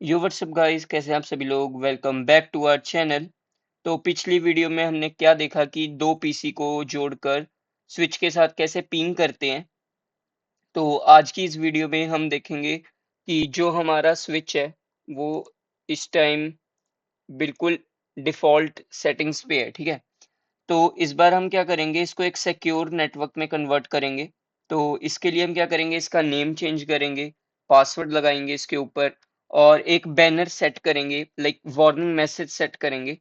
यो WhatsApp guys, कैसे हैं आप सभी लोग। Welcome back to our channel. तो पिछली वीडियो में हमने क्या देखा कि दो पीसी को जोड़कर स्विच के साथ कैसे पिंग करते हैं। तो आज की इस वीडियो में हम देखेंगे कि जो हमारा स्विच है वो इस टाइम बिल्कुल डिफॉल्ट सेटिंग्स पे है, ठीक है। तो इस बार हम क्या करेंगे, इसको एक सिक्योर नेटवर्क में कन्वर्ट करेंगे। तो इसके लिए हम क्या करेंगे, इसका नेम चेंज करेंगे, पासवर्ड लगाएंगे इसके ऊपर और एक बैनर सेट करेंगे, लाइक वार्निंग मैसेज सेट करेंगे।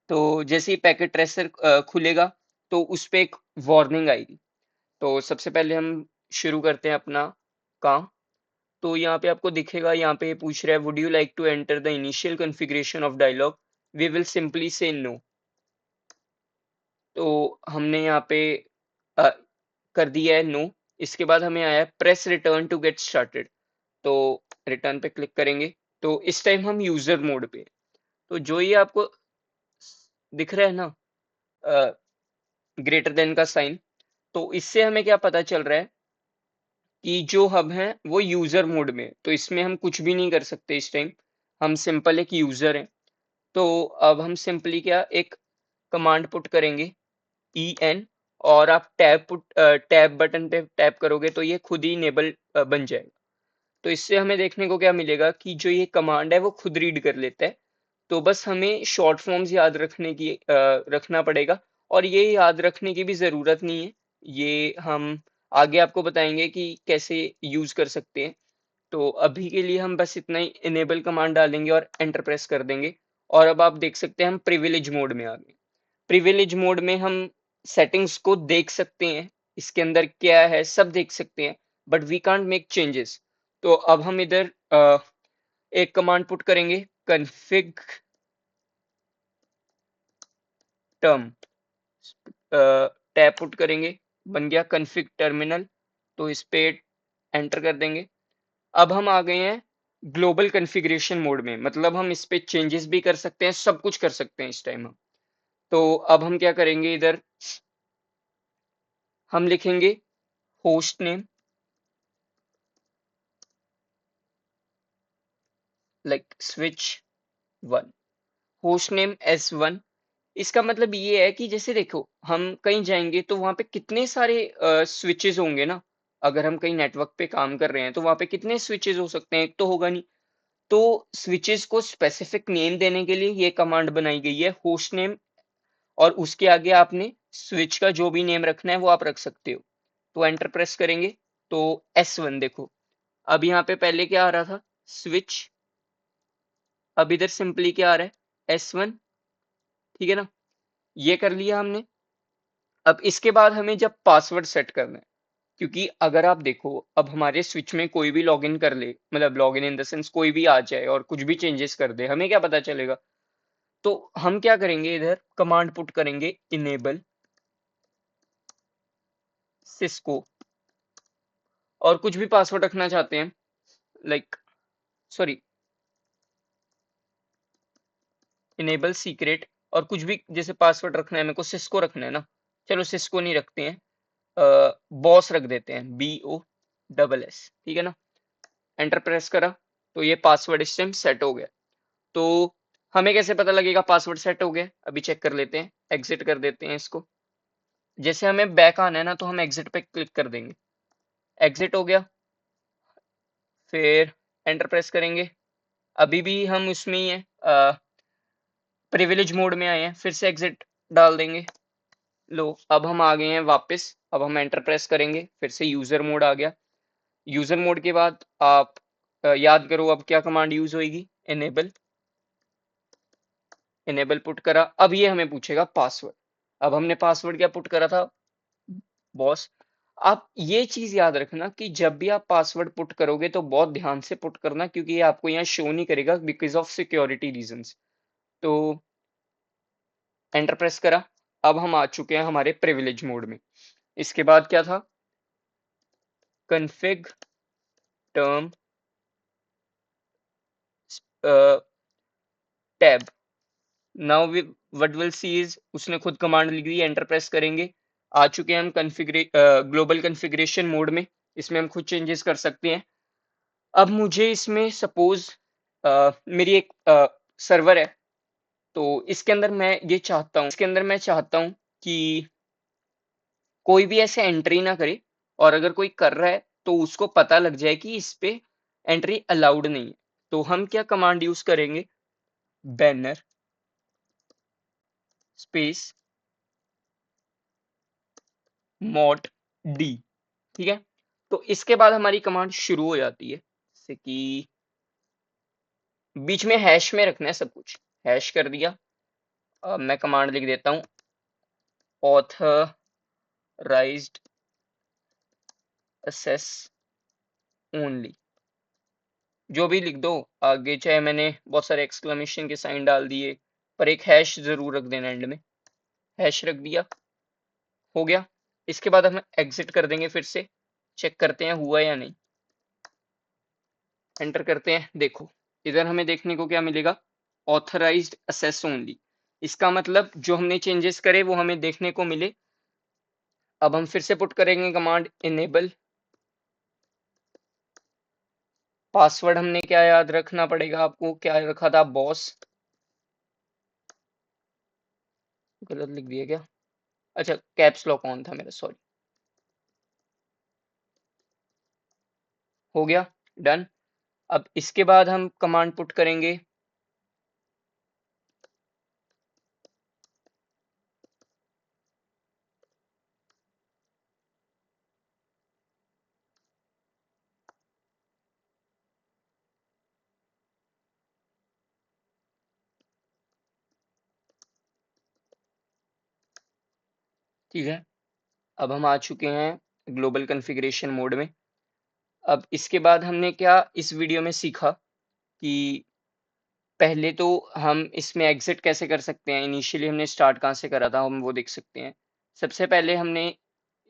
तो जैसे ही पैकेट ट्रेसर खुलेगा तो उस पे एक वार्निंग आएगी। तो सबसे पहले हम शुरू करते हैं अपना काम। तो यहाँ पे आपको दिखेगा, यहाँ पे पूछ रहा है would you like to enter the initial configuration of dialog, we will simply say no. तो हमने यहाँ पे अ, कर दिया है नो। इसके बाद हमें आया press return to get started. तो रिटर्न पे क्लिक करेंगे। तो इस टाइम हम यूजर मोड पे हैं। तो जो ये आपको दिख रहा है ना, ग्रेटर देन का साइन, तो इससे हमें क्या पता चल रहा है कि जो हब है वो यूजर मोड में है। तो इसमें हम कुछ भी नहीं कर सकते इस टाइम, हम सिंपल एक यूजर हैं। तो अब हम सिंपली क्या एक कमांड पुट करेंगे, en, और आप टैब बटन पे टैप करोगे तो ये खुद ही इनेबल बन जाएगा। तो इससे हमें देखने को क्या मिलेगा कि जो ये कमांड है वो खुद रीड कर लेता है। तो बस हमें शॉर्ट फॉर्म्स याद रखना पड़ेगा, और ये याद रखने की भी ज़रूरत नहीं है। ये हम आगे आपको बताएंगे कि कैसे यूज़ कर सकते हैं। तो अभी के लिए हम बस इतना ही इनेबल कमांड डालेंगे और एंटर प्रेस कर देंगे। और अब आप देख सकते हैं हम प्रिविलेज मोड में आ गए। प्रिविलेज मोड में हम सेटिंग्स को देख सकते हैं, इसके अंदर क्या है सब देख सकते हैं, but we can't make changes. तो अब हम इधर एक कमांड पुट करेंगे, कन्फिग टर्म, टैब पुट करेंगे, बन गया कन्फिग टर्मिनल। तो इस पे एंटर कर देंगे। अब हम आ गए हैं ग्लोबल कॉन्फ़िगरेशन मोड में, मतलब हम इस पे चेंजेस भी कर सकते हैं, सब कुछ कर सकते हैं इस टाइम हम। तो अब हम क्या करेंगे, इधर हम लिखेंगे host name, like switch 1, host name S1। इसका मतलब ये है कि जैसे देखो हम कहीं जाएंगे तो वहां पे कितने सारे स्विचेस होंगे ना। अगर हम कहीं नेटवर्क पे काम कर रहे हैं तो वहां पे कितने स्विचेस हो सकते हैं, एक तो होगा नहीं। तो स्विचेस को स्पेसिफिक नेम देने के लिए ये कमांड बनाई गई है, होस्ट नेम, और उसके आगे आपने स्विच का जो भी नेम रखना है वो आप रख सकते हो। तो एंटर प्रेस करेंगे तो S1 देखो, अब यहाँ पे पहले क्या आ रहा था, स्विच। अब इधर सिंपली क्या आ रहा है, S1, ठीक है ना। ये कर लिया हमने। अब इसके बाद हमें जब पासवर्ड सेट करना है, क्योंकि अगर आप देखो अब हमारे स्विच में कोई भी लॉगिन कर ले, मतलब लॉगिन इन द सेंस कोई भी आ जाए और कुछ भी चेंजेस कर दे, हमें क्या पता चलेगा। तो हम क्या करेंगे, इधर कमांड पुट करेंगे इनेबल सिस्को, और कुछ भी पासवर्ड रखना चाहते हैं, लाइक सॉरी, इनेबल सीक्रेट, और कुछ भी जैसे पासवर्ड रखना है, मेरे को सिस्को रखना है ना, चलो सिस्को नहीं रखते हैं, बॉस रख देते हैं, BOSS, ठीक है ना। एंटर प्रेस करा तो ये पासवर्ड इस टाइम सेट हो गया। तो हमें कैसे पता लगेगा पासवर्ड सेट हो गया, अभी चेक कर लेते हैं। एग्जिट कर देते हैं इसको। जैसे हमें बैक आना है ना तो हम एग्जिट पे क्लिक कर देंगे, एग्जिट हो गया। फिर एंटर प्रेस करेंगे, अभी भी हम उसमें ही है, प्रिविलेज मोड में आए हैं, फिर से एग्जिट डाल देंगे। लो अब हम आ गए हैं वापस। अब हम एंटर प्रेस करेंगे, फिर से यूजर मोड आ गया। यूजर मोड के बाद आप याद करो अब क्या कमांड यूज होगी, इनेबल। इनेबल पुट करा, अब ये हमें पूछेगा पासवर्ड। अब हमने पासवर्ड क्या पुट करा था, बॉस। आप ये चीज याद रखना कि जब भी आप पासवर्ड पुट करोगे तो बहुत ध्यान से पुट करना, क्योंकि ये आपको यहाँ शो नहीं करेगा बिकॉज ऑफ सिक्योरिटी रीजंस। तो एंटर प्रेस करा, अब हम आ चुके हैं हमारे प्रिविलेज मोड में। इसके बाद क्या था, config term tab. Now we what will see is, उसने खुद कमांड लिख दी, एंटर प्रेस करेंगे। आ चुके हैं हम ग्लोबल कॉन्फ़िगरेशन मोड में। इसमें हम खुद चेंजेस कर सकते हैं। अब मुझे इसमें सपोज मेरी एक सर्वर है, तो इसके अंदर मैं चाहता हूँ कि कोई भी ऐसे एंट्री ना करे, और अगर कोई कर रहा है तो उसको पता लग जाए कि इस पे एंट्री अलाउड नहीं है। तो हम क्या कमांड यूज करेंगे, बैनर स्पेस मॉट डी, ठीक है। तो इसके बाद हमारी कमांड शुरू हो जाती है, जैसे कि बीच में हैश में रखना है सब कुछ, हैश कर दिया। अब मैं कमांड लिख देता हूँ, ऑथराइज्ड एक्सेस ओनली, जो भी लिख दो आगे, चाहे मैंने बहुत सारे एक्सक्लेमेशन के साइन डाल दिए, पर एक हैश जरूर रख देना एंड में। हैश रख दिया, हो गया। इसके बाद हम एग्जिट कर देंगे, फिर से चेक करते हैं हुआ या नहीं। एंटर करते हैं, देखो इधर हमें देखने को क्या मिलेगा, ऑथराइज्ड एक्सेस ओनली। इसका मतलब जो हमने चेंजेस करे वो हमें देखने को मिले। अब हम फिर से पुट करेंगे कमांड इनेबल पासवर्ड। हमने क्या याद रखना पड़ेगा, आपको क्या रखा था, बॉस, गलत लिख दिया क्या, अच्छा कैप्स लॉक ऑन था मेरा, सॉरी। हो गया, डन। अब इसके बाद हम कमांड पुट करेंगे ठीक है। अब हम आ चुके हैं ग्लोबल कॉन्फ़िगरेशन मोड में। अब इसके बाद हमने क्या इस वीडियो में सीखा कि पहले तो हम इसमें एग्जिट कैसे कर सकते हैं, इनिशियली हमने स्टार्ट कहाँ से करा था हम वो देख सकते हैं। सबसे पहले हमने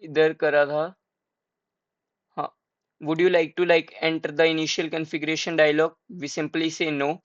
इधर करा था, हाँ, would you like to enter the initial configuration dialog, we simply say no.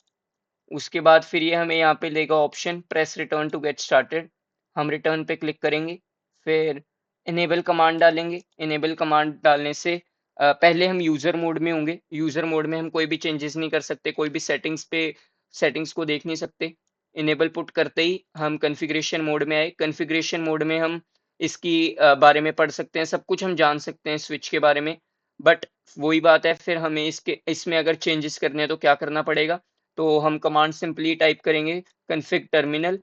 उसके बाद फिर ये हमें यहाँ पे लेगा option press return to get started, हम रिटर्न पे क्लिक करेंगे। फिर इनेबल कमांड डालेंगे। इनेबल कमांड डालने से पहले हम यूजर मोड में होंगे। यूजर मोड में हम कोई भी चेंजेस नहीं कर सकते, कोई भी सेटिंग्स को देख नहीं सकते। इनेबल पुट करते ही हम कॉन्फ़िगरेशन मोड में आए। कॉन्फ़िगरेशन मोड में हम इसकी बारे में पढ़ सकते हैं, सब कुछ हम जान सकते हैं स्विच के बारे में। बट वही बात है, फिर हमें इसमें अगर चेंजेस करने हैं तो क्या करना पड़ेगा, तो हम कमांड सिंपली टाइप करेंगे कन्फिग टर्मिनल।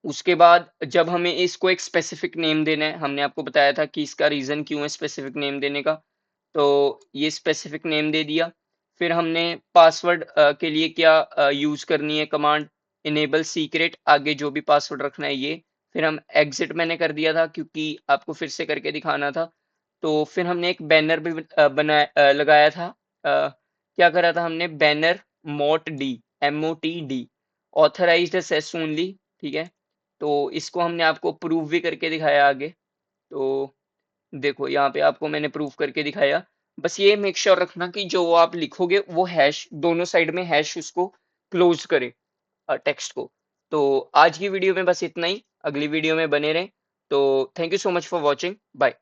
उसके बाद जब हमें इसको एक स्पेसिफिक नेम देना है, हमने आपको बताया था कि इसका रीजन क्यों है स्पेसिफिक नेम देने का, तो ये स्पेसिफिक नेम दे दिया। फिर हमने पासवर्ड के लिए क्या यूज करनी है कमांड, इनेबल सीक्रेट, आगे जो भी पासवर्ड रखना है ये। फिर हम एग्जिट मैंने कर दिया था क्योंकि आपको फिर से करके दिखाना था। तो फिर हमने एक बैनर भी लगाया था। क्या करा था हमने, banner MOTD, MOTD, authorized access only, ठीक है। तो इसको हमने आपको प्रूव भी करके दिखाया आगे। तो देखो यहाँ पे आपको मैंने प्रूव करके दिखाया। बस ये मेक श्योर रखना कि जो आप लिखोगे वो हैश दोनों साइड में हैश उसको क्लोज करे टेक्स्ट को। तो आज की वीडियो में बस इतना ही, अगली वीडियो में बने रहें। तो thank you so much for watching, bye.